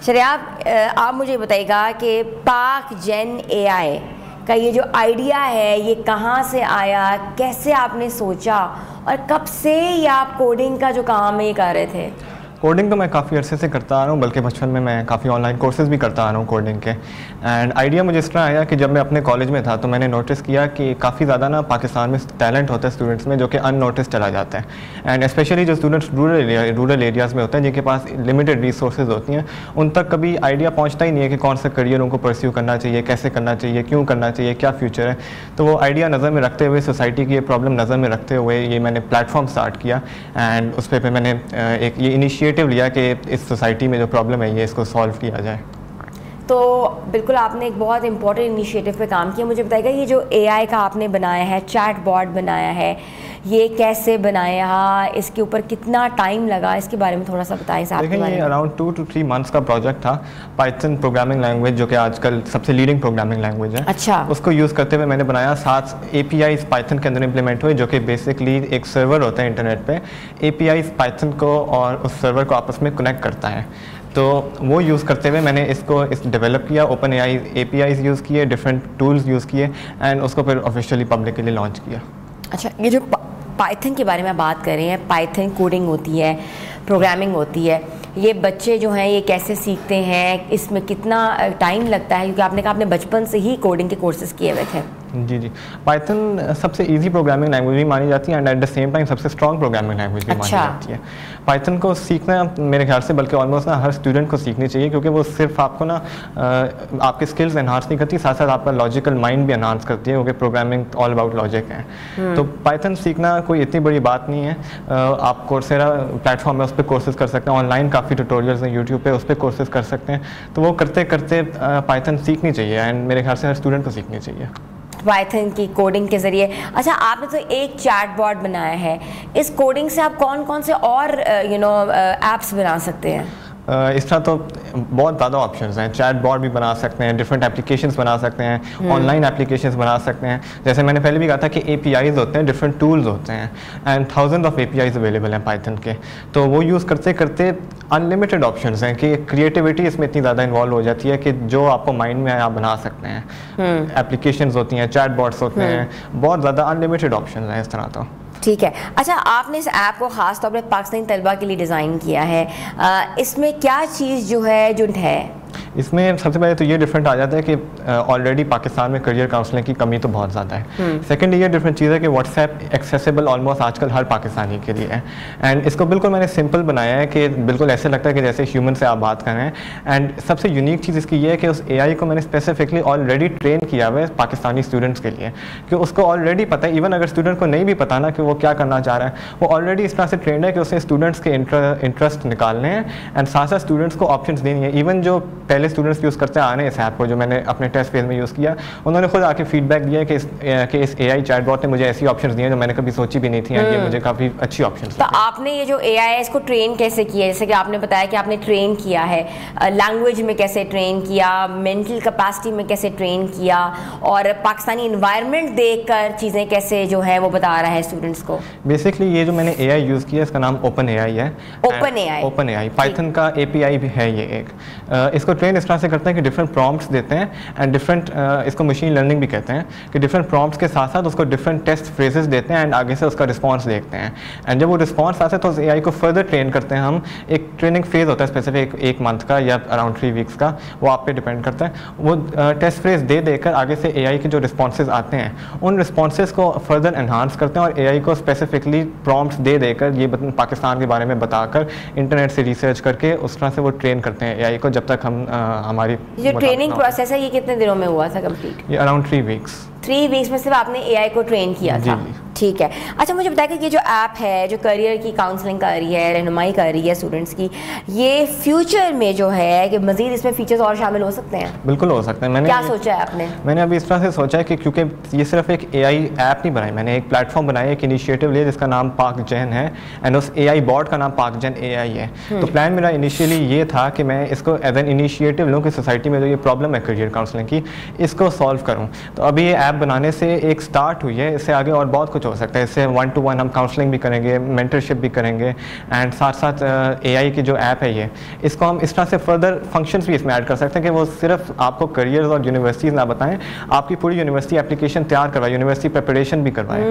चलिए आप मुझे बताइएगा कि पाक जेन एआई का ये जो आइडिया है ये कहाँ से आया, कैसे आपने सोचा और कब से ये आप कोडिंग का जो काम है ये कर रहे थे? कोडिंग तो मैं काफ़ी अरसे से करता आ रहा हूँ, बल्कि बचपन में मैं काफ़ी ऑनलाइन कोर्सेज़ भी करता आ रहा हूँ कोडिंग के। एंड आइडिया मुझे इस तरह आया कि जब मैं अपने कॉलेज में था तो मैंने नोटिस किया कि काफ़ी ज़्यादा ना पाकिस्तान में टैलेंट होता है स्टूडेंट्स में जो कि अननोटिस चला जाता है। एंड स्पेशली जो स्टूडेंट्स रूरल एरियाज़ में होते हैं जिनके पास लिमिटेड रिसोर्सेज होती हैं, उन तक कभी आइडिया पहुँचता ही नहीं है कि कौन सा करियर उनको परस्यू करना चाहिए, कैसे करना चाहिए, क्यों करना चाहिए, क्या फ्यूचर है। तो वो आइडिया नज़र में रखते हुए, सोसाइटी की ये प्रॉब्लम नज़र में रखते हुए ये मैंने प्लेटफॉर्म स्टार्ट किया। एंड उस पर मैंने एक ये इनिशिएटिव लिया कि इस सोसाइटी में जो प्रॉब्लम है ये इसको सॉल्व किया जाए। तो बिल्कुल आपने एक बहुत इंपॉर्टेंट इनिशिएटिव पे काम किया। मुझे बताइएगा ये जो एआई का आपने बनाया है, चैट बॉट बनाया है, ये कैसे बनाया, इसके ऊपर कितना टाइम लगा, इसके बारे में थोड़ा सा बताएं साहब। देखिए ये अराउंड 2 to 3 मंथ्स का प्रोजेक्ट था। पाइथन प्रोग्रामिंग लैंग्वेज जो कि आजकल सबसे लीडिंग प्रोग्रामिंग लैंग्वेज है, अच्छा, उसको यूज़ करते हुए मैंने बनाया। 7 APIs पाइथन के अंदर इम्प्लीमेंट हुए जो कि बेसिकली एक सर्वर होता है इंटरनेट पे, APIs पाइथन को और उस सर्वर को आपस में कनेक्ट करता है। तो वो यूज़ करते हुए मैंने इसको डेवलप किया, ओपन AI APIs यूज़ किए, डिफरेंट टूल्स यूज़ किए एंड उसको फिर ऑफिशियली पब्लिक के लिए लॉन्च किया। अच्छा, ये जो पाइथन के बारे में बात कर रहे हैं, पाइथन कोडिंग होती है, प्रोग्रामिंग होती है, ये बच्चे जो हैं ये कैसे सीखते हैं, इसमें कितना टाइम लगता है? क्योंकि आपने कहा आपने बचपन से ही कोडिंग के कोर्सेज किए हुए थे। जी, पाइथन सबसे इजी प्रोग्रामिंग लैंग्वेज भी मानी जाती है and at the same time सबसे स्ट्रॉन्ग प्रोग्रामिंग लैंग्वेज भी मानी जाती है। पाइथन को सीखना मेरे ख्याल से बल्कि ऑलमोस्ट ना हर स्टूडेंट को सीखनी चाहिए, क्योंकि वो सिर्फ आपको ना आपके स्किल्स एनहांस नहीं करती, साथ साथ आपका लॉजिकल माइंड भी एनहांस करती है, क्योंकि प्रोग्रामिंग ऑल अबाउट लॉजिक है। तो पाइथन सीखना कोई इतनी बड़ी बात नहीं है। आप कोर्सेरा प्लेटफॉर्म है, उस पर कोर्सेज कर सकते हैं, ऑनलाइन काफ़ी ट्यूटोरियल्स हैं यूट्यूब पे, उस पर कोर्सेज कर सकते हैं। तो वो करते करते पाइथन सीखनी चाहिए एंड मेरे ख्याल से हर स्टूडेंट को सीखनी चाहिए पाइथन की कोडिंग के ज़रिए। अच्छा, आपने तो एक चैट बॉट बनाया है, इस कोडिंग से आप कौन कौन से और ऐप्स बना सकते हैं? इस तरह तो बहुत ज़्यादा ऑप्शंस हैं। चैट बॉट भी बना सकते हैं, डिफरेंट एप्लीकेशंस बना सकते हैं, ऑनलाइन एप्लीकेशंस बना सकते हैं। जैसे मैंने पहले भी कहा था कि APIs होते हैं, डिफरेंट टूल्स होते हैं and thousand of APIs available हैं पाइथन के। तो वो यूज़ करते करते अनलिमिटेड ऑप्शंस हैं कि क्रिएटिविटी इसमें इतनी ज़्यादा इन्वॉल्व हो जाती है कि जो आपको माइंड में आए आप बना सकते हैं। एप्लीकेशंस होती हैं, चैट बॉट्स होते हैं, बहुत ज़्यादा अनलिमिटेड ऑप्शंस हैं इस तरह तो। ठीक है। अच्छा, आपने इस ऐप को ख़ास तौर पर पाकिस्तानी तलबा के लिए डिज़ाइन किया है, इसमें क्या चीज़ जो है इसमें सबसे पहले तो ये डिफरेंट आ जाता है कि ऑलरेडी पाकिस्तान में करियर काउंसलिंग की कमी तो बहुत ज़्यादा है। सेकंड ये डिफरेंट चीज़ है कि व्हाट्सएप एक्सेसिबल ऑलमोस्ट आजकल हर पाकिस्तानी के लिए है एंड इसको बिल्कुल मैंने सिंपल बनाया है कि बिल्कुल ऐसे लगता है कि जैसे ह्यूमन से आप बात कर रहे हैं। एंड सबसे यूनिक चीज़ इसकी ये है कि उस AI को मैंने स्पेसिफिकली ऑलरेडी ट्रेन किया हुआ है पाकिस्तानी स्टूडेंट्स के लिए, कि उसको ऑलरेडी पता है, इवन अगर स्टूडेंट को नहीं भी पता ना कि वो क्या करना चाह रहा है, वो ऑलरेडी इस तरह से ट्रेंड है कि उसने स्टूडेंट्स के इंटरेस्ट निकालने हैं एंड साथ साथ स्टूडेंट्स को ऑप्शंस देनी है। इवन जो पहले स्टूडेंट्स यूज़ करते आने इस ऐप को, जो मैंने अपने टेस्ट फेज में यूज़ किया, उन्होंने खुद आके फीडबैक दिया कि इस AI चैटबॉट ने मुझे ऐसी ऑप्शंस दिए जो मैंने कभी सोची भी नहीं थी एंड ये मुझे काफ़ी अच्छी ऑप्शंस। तो आपने ये जो AI है इसको ट्रेन कैसे किया? जैसे कि आपने बताया कि आपने ट्रेन किया है, लैंग्वेज में कैसे ट्रेन किया, मेंटल कैपेसिटी में कैसे ट्रेन किया, और पाकिस्तानी इन्वायरमेंट देखकर चीज़ें कैसे जो है वो बता रहा है स्टूडेंट्स को? बेसिकली ये जो मैंने AI यूज़ किया इसका नाम ओपन AI है। ओपन AI पाइथन का API भी है ये एक। इसको ट्रेन इस तरह से करते हैं कि डिफरेंट प्रॉम्प्ट्स देते हैं एंड डिफरेंट इसको मशीन लर्निंग भी कहते हैं कि डिफरेंट प्रॉम्प्ट्स के साथ साथ उसको डिफरेंट टेस्ट फ्रेजेस देते हैं एंड आगे से उसका रिस्पांस देखते हैं एंड जब वो रिस्पांस आता है तो उस AI को फर्दर ट्रेन करते हैं हम। एक ट्रेनिंग फेज होता है स्पेसिफिक 1 मंथ का या अराउंड 3 वीक्स का, वो आप पे डिपेंड करता है। वो टेस्ट फ्रेज दे देकर आगे से AI के जो रिस्पॉन्सेज आते हैं उन रिस्पॉन्सेज को फर्दर एनहांस करते हैं और AI को स्पेसिफिकली प्रॉम्प्ट्स दे देकर ये पाकिस्तान के बारे में बताकर इंटरनेट से रिसर्च करके उस तरह से वो ट्रेन करते हैं AI को, जब तक हम हमारी जो ट्रेनिंग प्रोसेस है ये कितने दिनों में हुआ था कंप्लीट? ये अराउंड 3 वीक्स। 3 वीक्स में सिर्फ आपने AI को ट्रेन किया था? ठीक है। अच्छा, मुझे बताइए कि ये जो ऐप है जो करियर की काउंसलिंग कर रही है, रहनुमाई कर रही है स्टूडेंट्स की, ये फ्यूचर में जो है कि मज़ीद इसमें फीचर्स और शामिल हो सकते हैं? बिल्कुल हो सकते हैं। मैंने क्या सोचा है आपने? मैंने अभी इस तरह से सोचा है कि क्योंकि ये सिर्फ एक AI ऐप नहीं बनाई, मैंने एक प्लेटफॉर्म बनाया, एक इनिशिएटिव लिया जिसका नाम पाक जेन है एंड उस AI बॉट का नाम पाक जेन AI है। तो प्लान मेरा इनिशियली ये था कि मैं इसको एज एन इनिशिएटिव लूँ कि सोसाइटी में जो ये प्रॉब्लम है करियर काउंसलिंग की, इसको सॉल्व करूँ। तो अभी ये ऐप बनाने से एक स्टार्ट हुई है, इससे आगे और बहुत कुछ अप्रोच हो सकता है। इससे 1-to-1 हम काउंसलिंग भी करेंगे, मेंटरशिप भी करेंगे, एंड साथ साथ AI की जो ऐप है ये, इसको हम इस तरह से फर्दर फंक्शंस भी इसमें ऐड कर सकते हैं कि वो सिर्फ आपको करियर्स और यूनिवर्सिटीज़ ना बताएं, आपकी पूरी यूनिवर्सिटी एप्लीकेशन तैयार करवाए, यूनिवर्सिटी प्रिपरेशन भी करवाएं।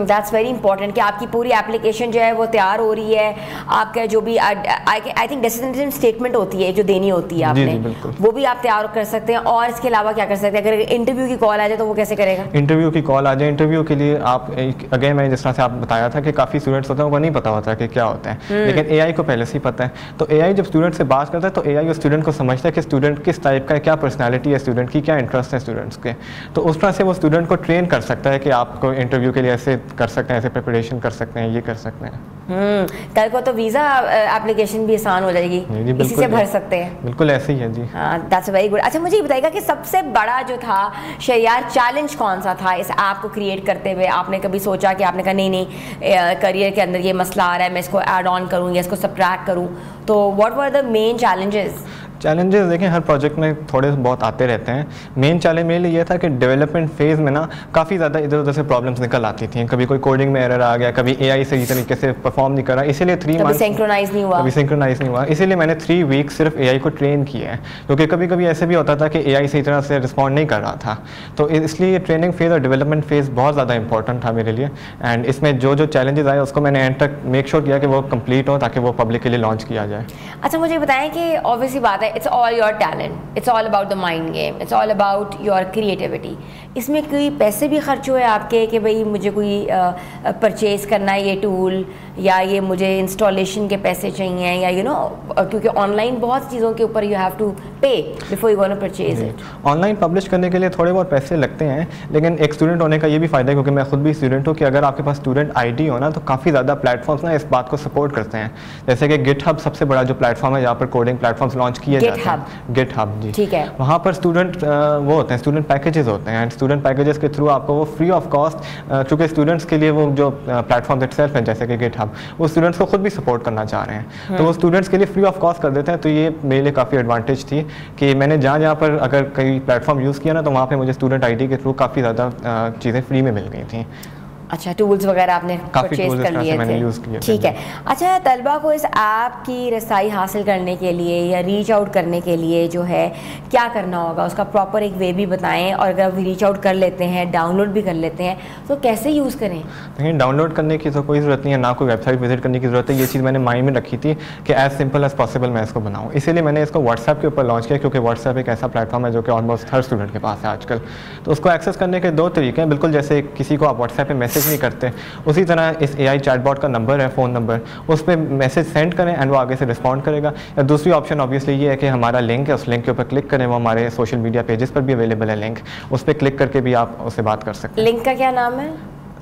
दैट्स वेरी इंपॉर्टेंट कि आपकी पूरी एप्लीकेशन जो है वो तैयार हो रही है, आपका जो भी आई थिंक डिसीजन स्टेटमेंट होती है जो देनी होती है आपने, वो भी आप तैयार कर सकते हैं। और इसके अलावा क्या कर सकते हैं? अगर इंटरव्यू की कॉल आ जाए तो वो कैसे करेगा? इंटरव्यू की कॉल आ जाए, इंटरव्यू के लिए आप अगेन मैंने जिस तरह से आप बताया था कि काफ़ी स्टूडेंट्स होते हैं उनको नहीं पता होता कि क्या होता है, लेकिन AI को पहले से ही पता है। तो AI जब स्टूडेंट से बात करता है तो AI उस स्टूडेंट को समझता है कि स्टूडेंट किस टाइप का है, क्या पर्सनैलिटी है स्टूडेंट की, क्या इंटरेस्ट है स्टूडेंट्स के, तो उस तरह से वो स्टूडेंट को ट्रेन कर सकता है कि आपको इंटरव्यू के लिए ऐसे कर सकते हैं, ऐसे प्रिपरेशन कर सकते हैं, ये कर सकते हैं। कल को तो वीज़ा एप्लीकेशन भी आसान हो जाएगी, इसी से भर सकते हैं। बिल्कुल ऐसे ही है जी। हाँ, दैट्स वेरी गुड। अच्छा, मुझे ये बताइएगा कि सबसे बड़ा जो था शहरयार चैलेंज कौन सा था इस ऐप को क्रिएट करते हुए? आपने कभी सोचा कि आपने कहा नहीं करियर के अंदर ये मसला आ रहा है, मैं इसको ऐड ऑन करूँ या इसको सब्ट्रैक्ट करूँ, तो what were the main challenges? Challenges देखें हर प्रोजेक्ट में थोड़े बहुत आते रहते हैं। मेन चैलेंज मेरे लिए ये था कि डेवलपमेंट फेज़ में ना काफ़ी ज़्यादा इधर उधर से प्रॉब्लम्स निकल आती थी। कभी कोई कोडिंग में एरर आ गया, कभी AI सही तरीके से परफॉर्म नहीं कर रहा, इसीलिए 3 मंथ सिंक्रोनाइज नहीं हुआ, इसीलिए मैंने 3 वीक सिर्फ AI को ट्रेन किया है, क्योंकि कभी कभी ऐसे भी होता था कि AI सही तरह से रिस्पॉन्ड नहीं कर रहा था। तो इसलिए ये ट्रेनिंग फेज़ और डेवलपमेंट फेज़ बहुत ज़्यादा इंपॉर्टेंट था मेरे लिए, एंड इसमें जो जो चैलेंजेस आए उसको मैंने एंड तक मेक श्योर किया कि वो कंप्लीट हो ताकि वो पब्लिक के लिए लॉन्च किया जाए। अच्छा, मुझे बताएं कि ऑब्वियसली बात है, it's all your talent, it's all about the mind game, it's all about your creativity. इसमें कोई पैसे भी खर्च हुए आपके कि भाई मुझे कोई परचेज़ करना है ये टूल, या ये मुझे इंस्टॉलेशन के पैसे चाहिए, या क्योंकि ऑनलाइन बहुत चीज़ों के ऊपर यू हैव टू पे before you gonna purchase it. Online publish करने के लिए थोड़े बहुत पैसे लगते हैं, लेकिन एक स्टूडेंट होने का ये भी फ़ायदा है, क्योंकि मैं खुद भी स्टूडेंट हूँ, कि अगर आपके पास स्टूडेंट ID हो ना तो काफ़ी ज़्यादा प्लेटफॉर्म्स ना इस बात को सपोर्ट करते हैं। जैसे कि GitHub सबसे बड़ा जो प्लेटफॉर्म है जहाँ पर कोडिंग प्लेटफॉर्म्स लॉन्च किए जाते हैं, GitHub जी, ठीक है। वहाँ पर स्टूडेंट वो होते हैं, स्टूडेंट पैकेजेस होते हैं, एंड स्टूडेंट पैकेजेस के थ्रू आपको वो फ्री ऑफ कॉस्ट, चूँकि स्टूडेंट्स के लिए वो जो प्लेटफॉर्म इटसेल्फ है जैसे कि GitHub, वो स्टूडेंट्स को खुद भी सपोर्ट करना चाह रहे हैं, तो वो स्टूडेंट्स के लिए फ्री ऑफ कॉस्ट कर देते हैं। तो ये मेरे लिए काफ़ी एडवांटेज थी कि मैंने जहाँ पर अगर कई प्लेटफॉर्म यूज़ किया ना तो वहाँ पे मुझे स्टूडेंट ID के थ्रू काफ़ी ज़्यादा चीज़ें फ्री में मिल गई थी। अच्छा, टूल्स वगैरह आपने परचेज कर लिए थे, ठीक है। अच्छा, तलबा को इस ऐप की रसाई हासिल करने के लिए या रीच आउट करने के लिए जो है क्या करना होगा, उसका प्रॉपर एक वे भी बताएं, और अगर वो रीच आउट कर लेते हैं, डाउनलोड भी कर लेते हैं, तो कैसे यूज़ करें? लेकिन डाउनलोड करने की तो कोई ज़रूरत नहीं है, ना कोई वेबसाइट विजिट करने की ज़रूरत है। ये चीज़ मैंने माइंड में रखी थी कि एज सिंपल एज पॉसिबल मैं इसको बनाऊँ, इसीलिए मैंने इसको व्हाट्सएप के ऊपर लॉन्च किया, क्योंकि व्हाट्सएप एक ऐसा प्लेटफॉर्म है जो कि ऑलमोस्ट हर स्टूडेंट के पास है आजकल। तो उसको एक्सेस करने के 2 तरीके हैं, बिल्कुल जैसे किसी को आप व्हाट्सएप पर मैसेज नहीं करते, उसी तरह इस AI चैटबॉट का नंबर है, फ़ोन नंबर, उस पर मैसेज सेंड करें एंड वो आगे से रिस्पॉन्ड करेगा। या दूसरी ऑप्शन ऑब्वियसली ये है कि हमारा लिंक है, उस लिंक के ऊपर क्लिक करें, वो हमारे सोशल मीडिया पेजेस पर भी अवेलेबल है लिंक, उस पर क्लिक करके भी आप उससे बात कर सकते हैं। लिंक का क्या नाम है?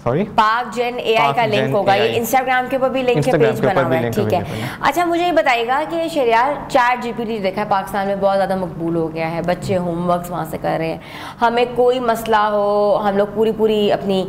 सॉरी, पाकजेन AI का लिंक होगा, ये इंस्टाग्राम के ऊपर भी लिंक के पेज बना हुआ है, ठीक है। अच्छा, मुझे ये बताइएगा कि शहरयार ChatGPT देखा है पाकिस्तान में बहुत ज़्यादा मकबूल हो गया है, बच्चे होमवर्क्स वहाँ से कर रहे हैं, हमें कोई मसला हो, हम लोग पूरी अपनी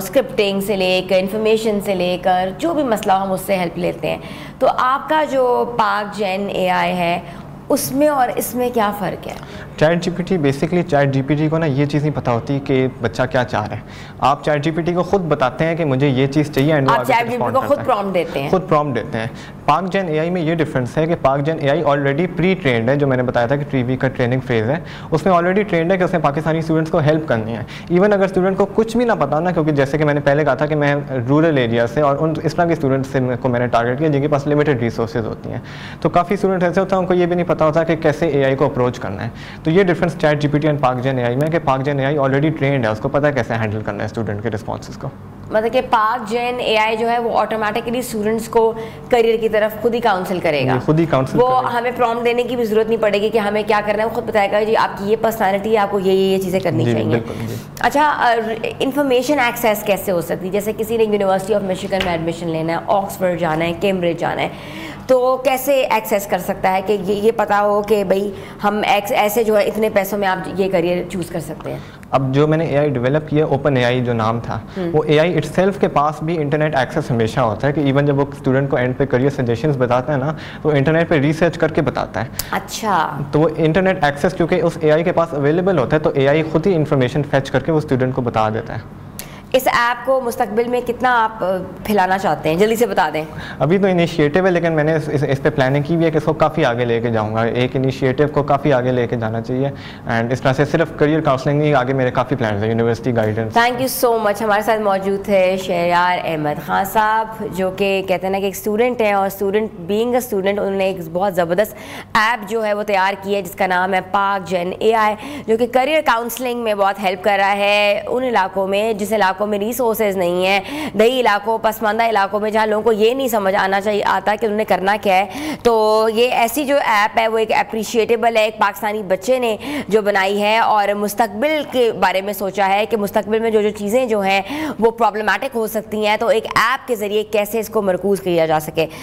स्क्रिप्टिंग से लेकर इन्फॉर्मेशन से लेकर जो भी मसला हो हम उससे हेल्प लेते हैं। तो आपका जो पाकजेन AI है उसमें और इसमें क्या फ़र्क है? ChatGPT बेसिकली ChatGPT को ना ये चीज़ नहीं पता होती कि बच्चा क्या चाह रहा है। आप ChatGPT को खुद बताते हैं कि मुझे ये चीज़ चाहिए, एंड आप ChatGPT को खुद प्रॉम्प्ट देते हैं? खुद प्रॉम्प्ट देते हैं। पाकजेन AI में ये डिफरेंस है कि पाकजेन AI ऑलरेडी प्री ट्रेंड है, जो मैंने बताया था कि 3 वीक का ट्रेनिंग फेज़ है, उसमें ऑलरेडी ट्रेंड है कि उसने पाकिस्तानी स्टूडेंट्स को हेल्प करनी है। इवन अगर स्टूडेंट को कुछ भी ना पता ना, क्योंकि जैसे कि मैंने पहले कहा था कि मैं रूरल एरिया से और उन इस तरह के स्टूडेंट्स से को मैंने टारगेट किया जिनके पास लिमिटेड रिसोर्सेज होती हैं, तो काफ़ी स्टूडेंट ऐसे होते हैं उनको ये भी नहीं पता होता कि कैसे AI को अप्रोच करना है। तो ये डिफरेंस ChatGPT एंड पाकजेन AI में कि पाकजेन AI ऑलरेडी ट्रेंड है, उसको पता है कैसे हैंडल करना है स्टूडेंट के रिस्पॉन्सेज को। मतलब कि पाकजेन AI जो है वो ऑटोमेटिकली स्टूडेंट्स को करियर की तरफ खुद ही काउंसिल करेगा, खुद ही काउंसिल, वो हमें प्रॉम्प्ट देने की भी जरूरत नहीं पड़ेगी कि हमें क्या करना है, वो खुद बताएगा जी आपकी ये पर्सनैलिटी है, आपको ये चीज़ें करनी चाहिए। अच्छा, इंफॉर्मेशन एक्सेस कैसे हो सकती है? जैसे किसी ने यूनिवर्सिटी ऑफ मिशिगन में एडमिशन लेना है, ऑक्सफोर्ड जाना है, कैम्ब्रिज जाना है, तो कैसे एक्सेस कर सकता है कि ये पता हो कि भाई हम ऐसे जो है इतने पैसों में आप ये करियर चूज़ कर सकते हैं? अब जो मैंने AI डेवलप किया, OpenAI जो नाम था, वो AI इटसेल्फ के पास भी इंटरनेट एक्सेस हमेशा होता है कि इवन जब वो स्टूडेंट को एंड पे करियर सजेशंस बताता है ना, तो इंटरनेट पे रिसर्च करके बताता है। अच्छा, तो वो इंटरनेट एक्सेस क्योंकि उस AI के पास अवेलेबल होता है, तो AI खुद ही इन्फॉर्मेशन फैच करके वो स्टूडेंट को बता देता है। इस ऐप को मुस्तकबिल में कितना आप फैलाना चाहते हैं, जल्दी से बता दें। अभी तो इनिशिएटिव है, लेकिन मैंने इस पे प्लानिंग की भी है कि इसको काफ़ी आगे लेके जाऊंगा। एक इनिशिएटिव को काफ़ी आगे लेके जाना चाहिए एंड इस तरह से सिर्फ करियर काउंसलिंग नहीं, आगे मेरे काफ़ी प्लान है, university guidance. Thank you so much. हमारे साथ मौजूद थे शहरयार अहमद खान साहब, जो कि कहते हैं ना कि एक स्टूडेंट हैं, और स्टूडेंट बीइंग अ स्टूडेंट उन्होंने एक बहुत ज़बरदस्त ऐप जो है वो तैयार की है जिसका नाम है पाक जेन AI, जो कि करियर काउंसलिंग में बहुत हेल्प कर रहा है उन इलाकों में जिस इलाकों में रिसोर्सेज नहीं है, दही इलाकों, पसमानदा इलाकों में, जहाँ लोगों को ये नहीं समझ आना चाहिए आता कि उन्हें करना क्या है। तो ये ऐसी जो ऐप है वो एक अप्रिशिएटेबल है, एक पाकिस्तानी बच्चे ने जो बनाई है और मुस्तकबिल के बारे में सोचा है कि मुस्तकबिल में जो जो चीज़ें जो हैं वो प्रॉब्लमेटिक हो सकती हैं, तो एक ऐप के ज़रिए कैसे इसको मरकूज़ किया जा सके।